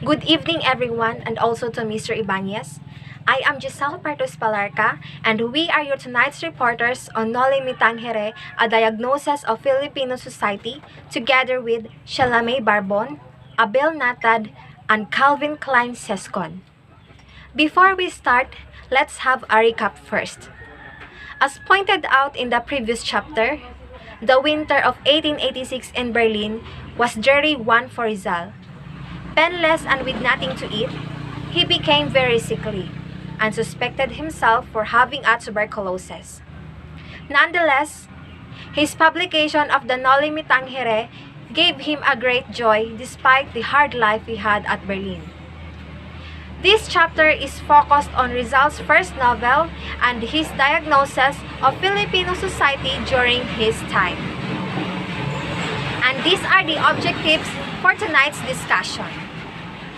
Good evening, everyone, and also to Mr. Ibanez. I am Giselle Partos Palarca, and we are your tonight's reporters on Noli Tangere, a diagnosis of Filipino society, together with Shalame Barbon, Abel Natad, and Calvin Klein Sescon. Before we start, let's have a recap first. As pointed out in the previous chapter, the winter of 1886 in Berlin was dreary one for Rizal. Penniless and with nothing to eat, he became very sickly and suspected himself for having a tuberculosis. Nonetheless, his publication of the Noli Me Tangere gave him a great joy despite the hard life he had at Berlin. This chapter is focused on Rizal's first novel and his diagnosis of Filipino society during his time. And these are the objectives for tonight's discussion.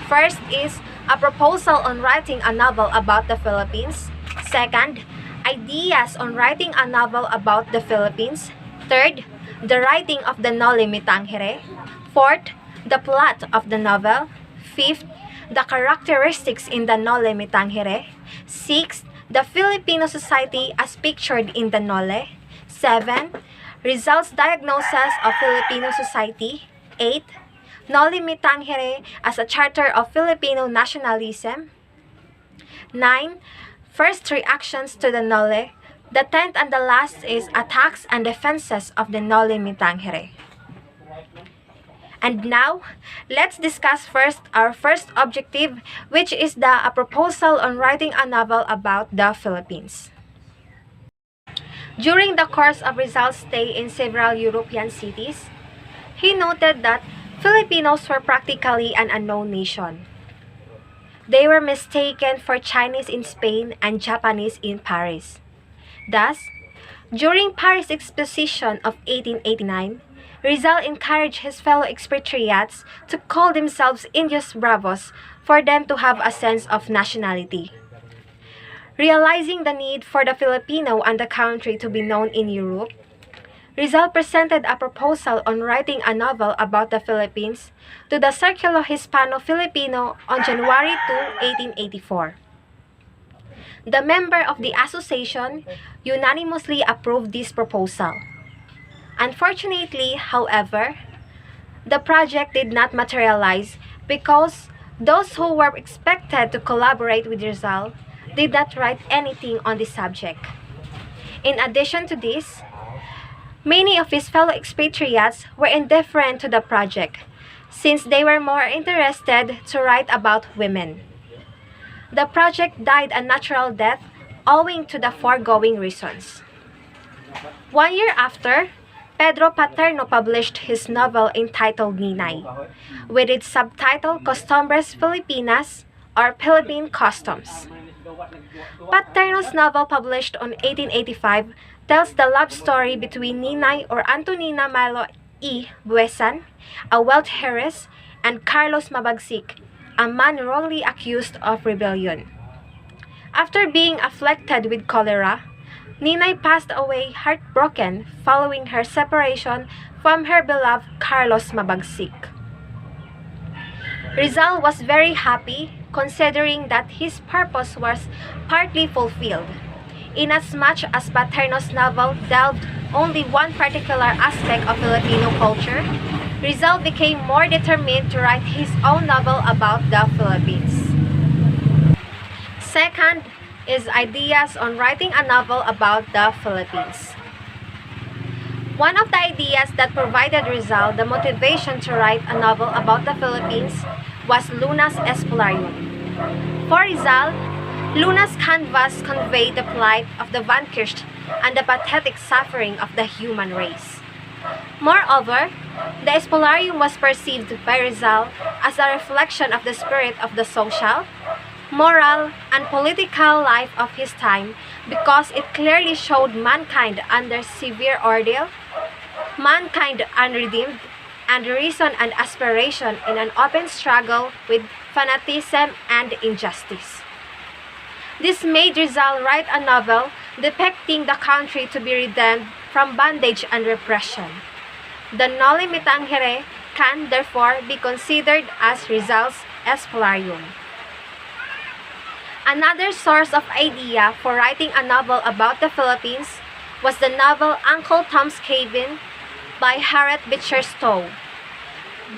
First is a proposal on writing a novel about the Philippines. Second, ideas on writing a novel about the Philippines. Third, the writing of the Noli Me Tangere. Fourth, the plot of the novel. Fifth, the characteristics in the Noli Me Tangere. Sixth, the Filipino society as pictured in the Noli. 7. Rizal's diagnosis of Filipino society. 8. Noli Me Tangere as a charter of Filipino nationalism. 9. First reactions to the Noli. The 10th and the last is attacks and defenses of the Noli Me Tangere. And now, let's discuss first our first objective, which is a proposal on writing a novel about the Philippines. During the course of Rizal's stay in several European cities, he noted that Filipinos were practically an unknown nation. They were mistaken for Chinese in Spain and Japanese in Paris. Thus, during Paris Exposition of 1889, Rizal encouraged his fellow expatriates to call themselves Indios Bravos for them to have a sense of nationality. Realizing the need for the Filipino and the country to be known in Europe, Rizal presented a proposal on writing a novel about the Philippines to the Círculo Hispano-Filipino on January 2, 1884. The member of the association unanimously approved this proposal. Unfortunately, however, the project did not materialize because those who were expected to collaborate with Rizal did not write anything on the subject. In addition to this, many of his fellow expatriates were indifferent to the project since they were more interested to write about women. The project died a natural death owing to the foregoing reasons. 1 year after, Pedro Paterno published his novel entitled Ninay, with its subtitle Costumbres Filipinas or Philippine Customs. Paterno's novel, published on 1885, tells the love story between Ninay or Antonina Malo y Buesan, a wealth heiress, and Carlos Mabagsik, a man wrongly accused of rebellion. After being afflicted with cholera, Ninay passed away heartbroken following her separation from her beloved Carlos Mabagsik. Rizal was very happy considering that his purpose was partly fulfilled. Inasmuch as Paterno's novel delved only one particular aspect of Filipino culture, Rizal became more determined to write his own novel about the Philippines. Second is ideas on writing a novel about the Philippines. One of the ideas that provided Rizal the motivation to write a novel about the Philippines was Luna's Espolarium. For Rizal, Luna's canvas conveyed the plight of the vanquished and the pathetic suffering of the human race. Moreover, the Espolarium was perceived by Rizal as a reflection of the spirit of the social, moral, and political life of his time because it clearly showed mankind under severe ordeal, mankind unredeemed, and reason and aspiration in an open struggle with fanaticism and injustice. This made Rizal write a novel depicting the country to be redeemed from bondage and repression. The Noli Me Tangere can therefore be considered as Rizal's Espolarium. Another source of idea for writing a novel about the Philippines was the novel Uncle Tom's Cabin by Harriet Beecher Stowe.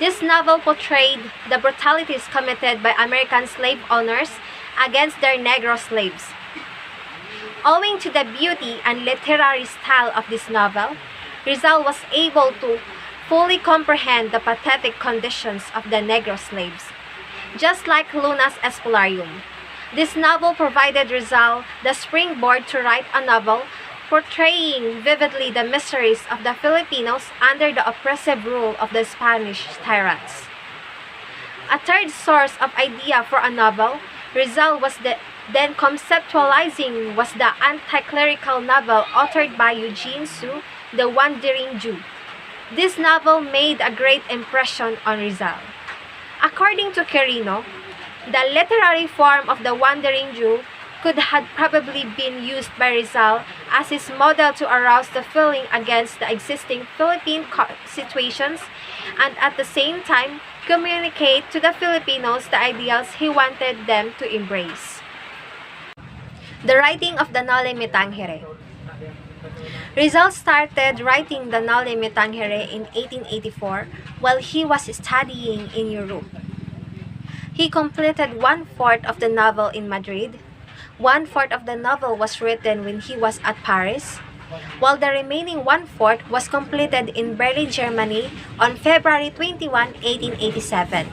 This novel portrayed the brutalities committed by American slave owners against their Negro slaves. Owing to the beauty and literary style of this novel, Rizal was able to fully comprehend the pathetic conditions of the Negro slaves. Just like Luna's Espolarium, this novel provided Rizal the springboard to write a novel portraying vividly the miseries of the Filipinos under the oppressive rule of the Spanish tyrants. A third source of idea for a novel Rizal was then conceptualizing was the anti-clerical novel authored by Eugene Sue, The Wandering Jew. This novel made a great impression on Rizal. According to Quirino, the literary form of The Wandering Jew could have probably been used by Rizal as his model to arouse the feeling against the existing Philippine situations and at the same time communicate to the Filipinos the ideals he wanted them to embrace. The writing of the Noli Me Tangere. Rizal started writing the Noli Me Tangere in 1884 while he was studying in Europe. He completed one-fourth of the novel in Madrid. One-fourth of the novel was written when he was at Paris, while the remaining one-fourth was completed in Berlin, Germany on February 21, 1887.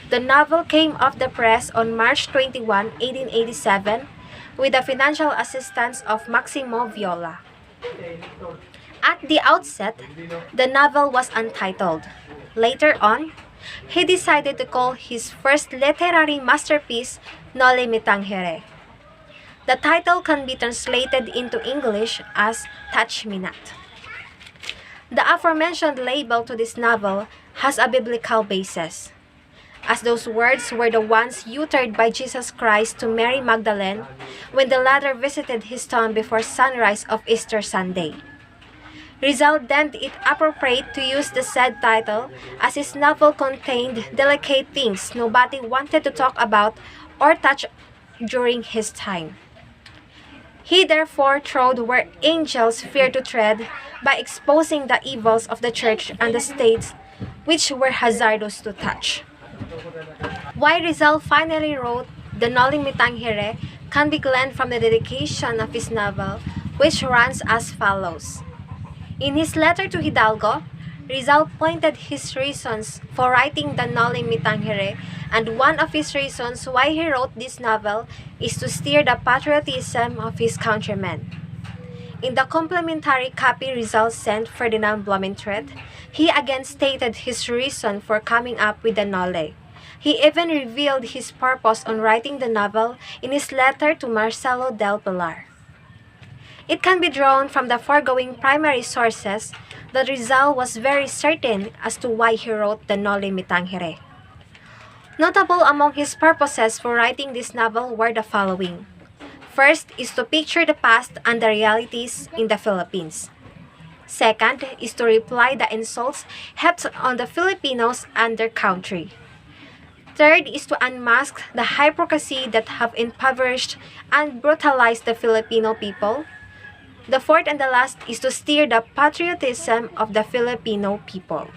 The novel came off the press on March 21, 1887 with the financial assistance of Maximo Viola. At the outset, the novel was untitled. Later on, he decided to call his first literary masterpiece Noli Me Tangere. The title can be translated into English as Touch Me Not. The aforementioned label to this novel has a biblical basis, as those words were the ones uttered by Jesus Christ to Mary Magdalene when the latter visited his tomb before sunrise of Easter Sunday. Rizal deemed it appropriate to use the said title as his novel contained delicate things nobody wanted to talk about or touch during his time. He therefore trod where angels fear to tread by exposing the evils of the church and the state which were hazardous to touch. Why Rizal finally wrote the Noli Me Tangere can be gleaned from the dedication of his novel, which runs as follows. In his letter to Hidalgo, Rizal pointed his reasons for writing the Noli Me Tangere, and one of his reasons why he wrote this novel is to stir the patriotism of his countrymen. In the complimentary copy Rizal sent Ferdinand Blumentritt, he again stated his reason for coming up with the Noli. He even revealed his purpose on writing the novel in his letter to Marcelo del Pilar. It can be drawn from the foregoing primary sources that Rizal was very certain as to why he wrote the Noli Me Tangere. Notable among his purposes for writing this novel were the following. First is to picture the past and the realities in the Philippines. Second is to reply the insults heaped on the Filipinos and their country. Third is to unmask the hypocrisy that have impoverished and brutalized the Filipino people. The fourth and the last is to stir the patriotism of the Filipino people.